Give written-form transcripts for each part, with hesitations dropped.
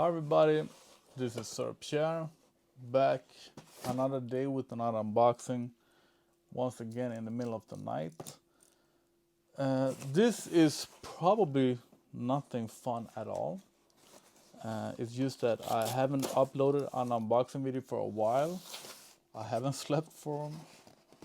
Hi everybody, this is Sir Pierre, back another day with another unboxing, once again in the middle of the night. This is probably nothing fun at all. It's just that I haven't uploaded an unboxing video for a while. I haven't slept for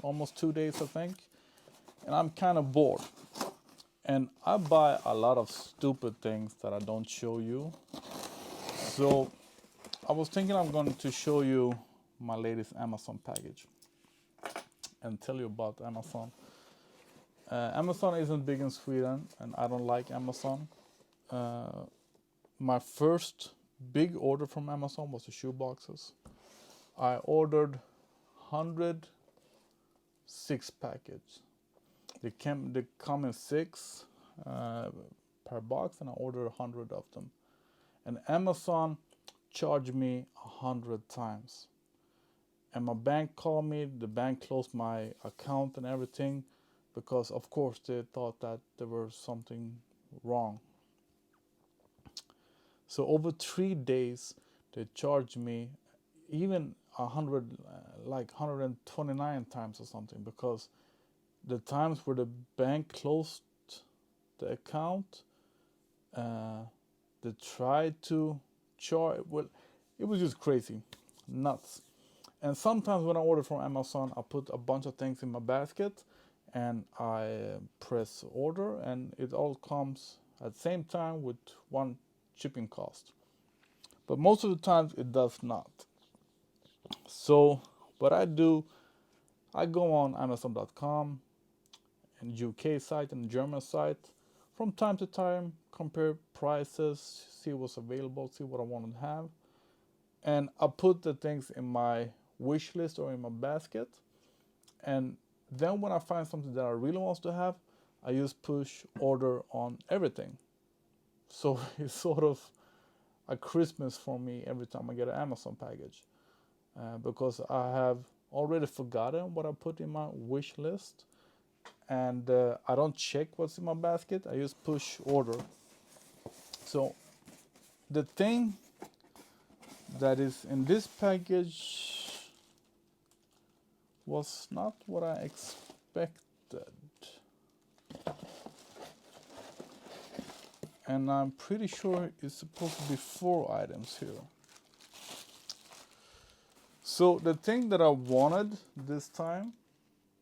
almost 2 days, I think, and I'm kind of bored. And I buy a lot of stupid things that I don't show you. So I was thinking I'm going to show you my latest Amazon package and tell you about Amazon. Amazon isn't big in Sweden and I don't like Amazon. My first big order from Amazon was the shoe boxes. I ordered 106 packages. They come in 6 per box, and I ordered 100 of them. And Amazon charged me 100 times. And my bank called me, the bank closed my account and everything because of course they thought that there was something wrong. So over 3 days they charged me even 100, like 129 times or something, because the times where the bank closed the account, they tried to charge. Well, it was just crazy, nuts. And sometimes when I order from Amazon, I put a bunch of things in my basket and I press order, and it all comes at the same time with one shipping cost. But most of the times it does not. So what I do, I go on Amazon.com and UK site and German site from time to time, compare prices, see what's available, see what I want to have, and I put the things in my wish list or in my basket. And then when I find something that I really want to have, I just push order on everything. So it's sort of a Christmas for me every time I get an Amazon package, because I have already forgotten what I put in my wish list, and I don't check what's in my basket. I just push order. So the thing that is in this package was not what I expected. And I'm pretty sure it's supposed to be 4 items here. So the thing that I wanted this time,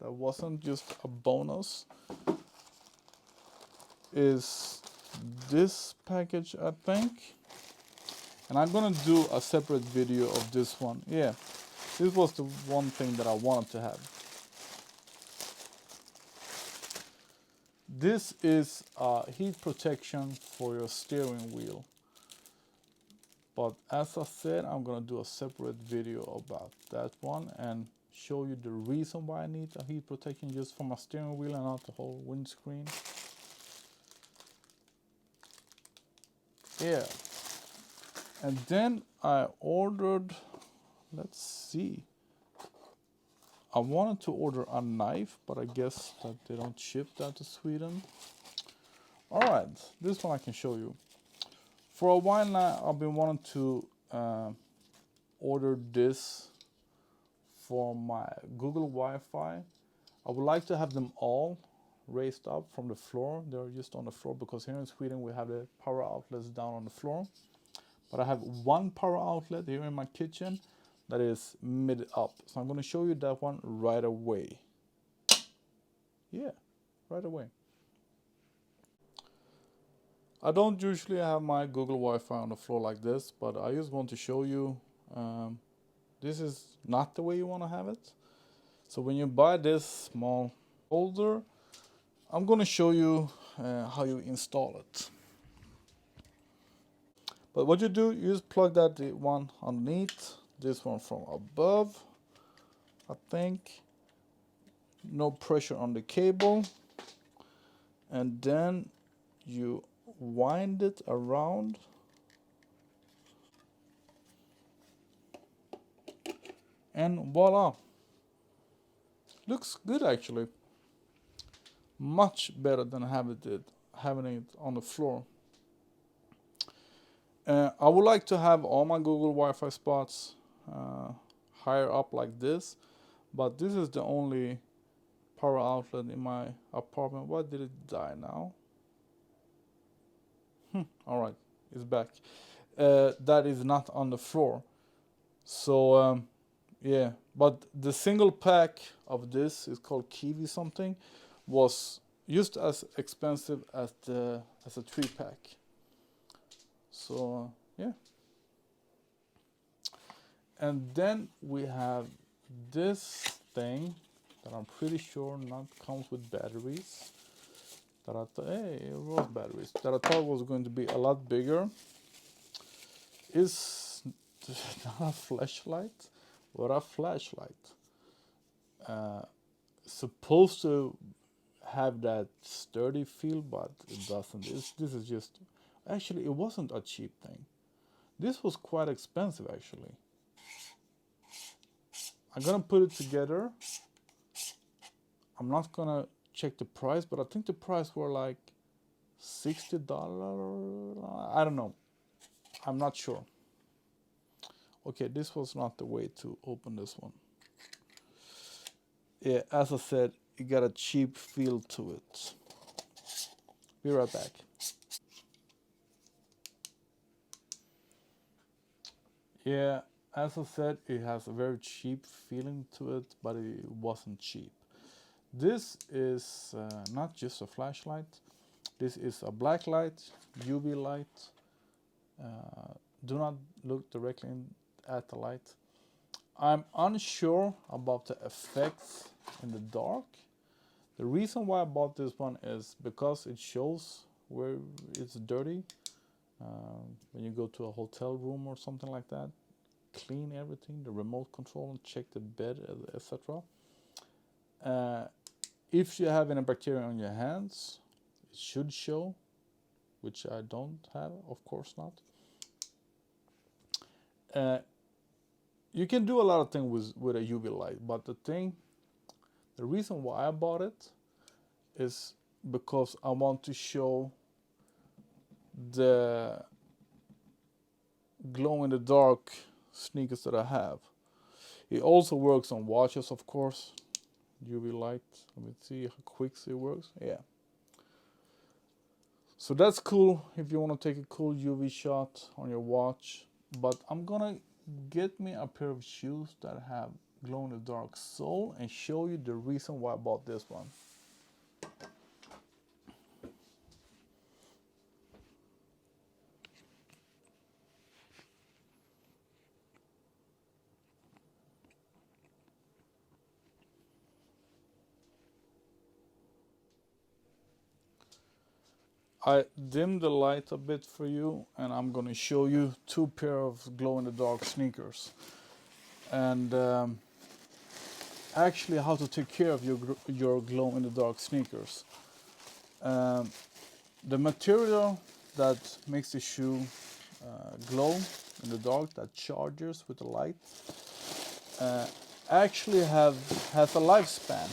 that wasn't just a bonus, is this package, I think. And I'm gonna do a separate video of this one. Yeah, this was the one thing that I wanted to have. This is heat protection for your steering wheel. But as I said, I'm gonna do a separate video about that one and show you the reason why I need a heat protection just for my steering wheel and not the whole windscreen. Yeah. And then I ordered, let's see. I wanted to order a knife, but I guess that they don't ship that to Sweden. Alright, this one I can show you. For a while now, I've been wanting to order this for my Google Wi-Fi. I would like to have them all raised up from the floor. They're just on the floor because here in Sweden we have the power outlets down on the floor. But I have one power outlet here in my kitchen that is mid up. So I'm going to show you that one right away. Yeah, right away. I don't usually have my Google Wi-Fi on the floor like this, but I just want to show you this is not the way you want to have it. So when you buy this small holder, I'm going to show you how you install it. But what you do, you just plug that one underneath, this one from above, I think. No pressure on the cable. And then you wind it around. And voila. Looks good actually. Much better than having it on the floor. I would like to have all my Google Wi-Fi spots uh, higher up like this, but this is the only power outlet in my apartment. Why did it die now? All right, it's back. That is not on the floor. So yeah, but the single pack of this is called Kiwi something, was just as expensive as the as a 3 pack. So yeah, and then we have this thing that I'm pretty sure not comes with batteries. That I thought, hey, it was batteries. That I thought was going to be a lot bigger. Is not a flashlight, but a flashlight. Uh, Supposed to have that sturdy feel, but it doesn't. This is just, actually, it wasn't a cheap thing. This was quite expensive, actually. I'm gonna put it together. I'm not gonna check the price, but I think the price were like $60. I don't know. I'm not sure. Okay, this was not the way to open this one. Yeah, as I said, it got a cheap feel to it. Be right back. Yeah, as I said, it has a very cheap feeling to it, but it wasn't cheap. This is not just a flashlight. This is a black light, UV light. Do not look directly at the light. I'm unsure about the effects in the dark. The reason why I bought this one is because it shows where it's dirty. When you go to a hotel room or something like that, clean everything, the remote control, and check the bed, etc. If you have any bacteria on your hands, it should show, which I don't have, of course not. Uh, you can do a lot of things with a UV light, but the reason why I bought it is because I want to show the glow in the dark sneakers that I have. It also works on watches, of course. UV light. Let me see how quick it works. Yeah. So that's cool if you want to take a cool UV shot on your watch. But I'm gonna get me a pair of shoes that have glow in the dark sole and show you the reason why I bought this one. I dimmed the light a bit for you, and I'm gonna show you 2 pair of glow in the dark sneakers, and actually how to take care of your glow in the dark sneakers. Um, the material that makes the shoe glow in the dark, that charges with the light, uh, actually has a lifespan.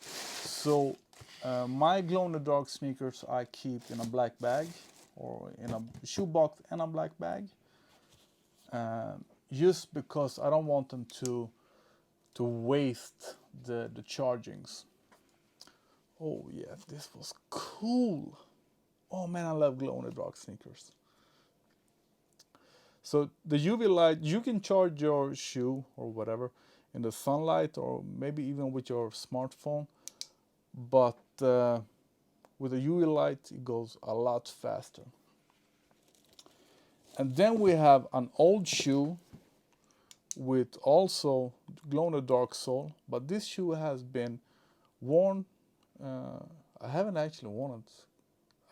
So my glow in the dark sneakers I keep in a black bag or in a shoebox and a black bag, just because I don't want them to waste the chargings. Oh yeah, this was cool. Oh man, I love glow in the dark sneakers. So the UV light, you can charge your shoe or whatever in the sunlight or maybe even with your smartphone, but with the UV light it goes a lot faster. And then we have an old shoe with also glow in the dark sole, but this shoe has been worn. Uh, I haven't actually worn it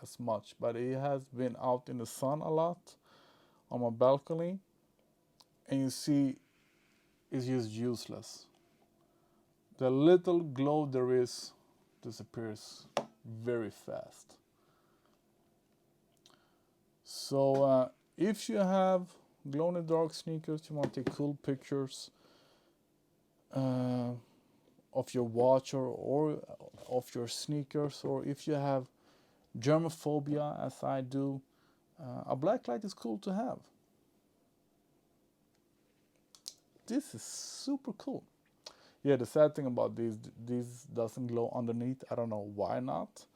as much, but it has been out in the sun a lot on my balcony, and you see it's just useless. The little glow there is disappears very fast. So if you have glow in the dark sneakers, you want to take cool pictures of your watch or of your sneakers, or if you have germophobia as I do, A black light is cool to have. This is super cool. Yeah, the sad thing about these doesn't glow underneath. I don't know why not,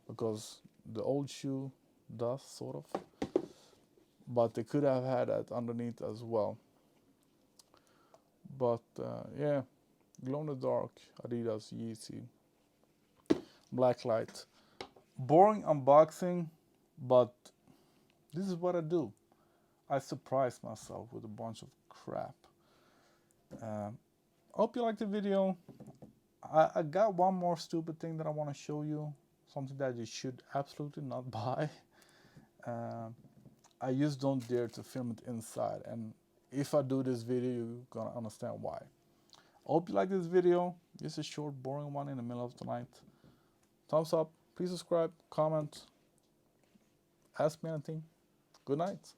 because the old shoe does sort of, but they could have had that underneath as well. But yeah, glow in the dark Adidas Yeezy black light. Boring unboxing, but this is what I do. I surprise myself with a bunch of crap. Hope you liked the video. I got one more stupid thing that I want to show you. Something that you should absolutely not buy. I just don't dare to film it inside. And if I do this video, you're gonna understand why. Hope you like this video. This is a short, boring one in the middle of the night. Thumbs up. Please subscribe, comment, ask me anything. Good night.